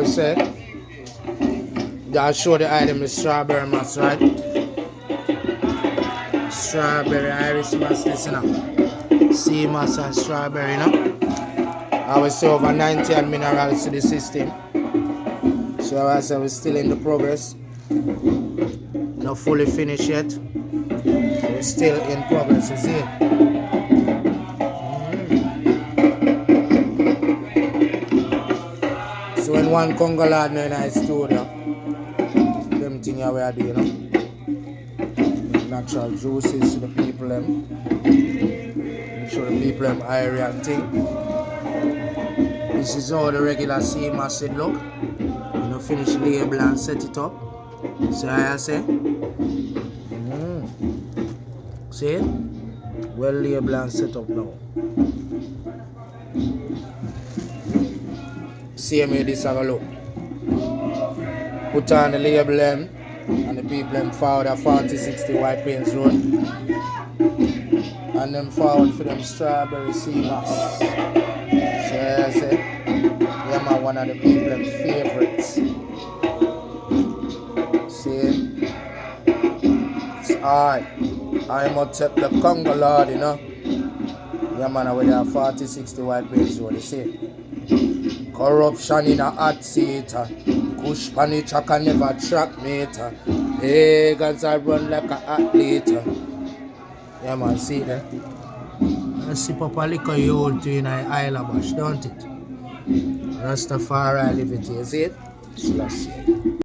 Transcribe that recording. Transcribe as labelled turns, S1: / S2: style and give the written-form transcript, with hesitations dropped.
S1: we say. Just show the item the strawberry mass, right? Strawberry iris mass, listen up. Sea mass and strawberry, you know? I will say over 90 odd minerals to the system. So as I say, we're still in the progress. Not fully finished yet. We're still in progress, you see? So when one Congo lad in a studio, them thing we are doing, you know? Natural juices to the people them. Make sure the people them area and thing. This is how the regular sea acid look. You know, finish the label and set it up. See how I say? See it? Well label and set up now. See me this have a look. Put on the label them and the people them forward at 4060 White Plains Road. And them forward for them strawberry sea mass. See how I say? Yeah man, one of the people them favorites. See? It's alright. I'm gonna take the Congo Lord, you know. Yeah man, with that 4060 White Plains Road, you see? Corruption in a hot seat. Push panic, I can never track meter. Pagans I run like an athlete. Yeah man, see that? I sip up a liquor you hold to in a Isle of Bush, don't it? Rastafari live it, you see it? Slash it.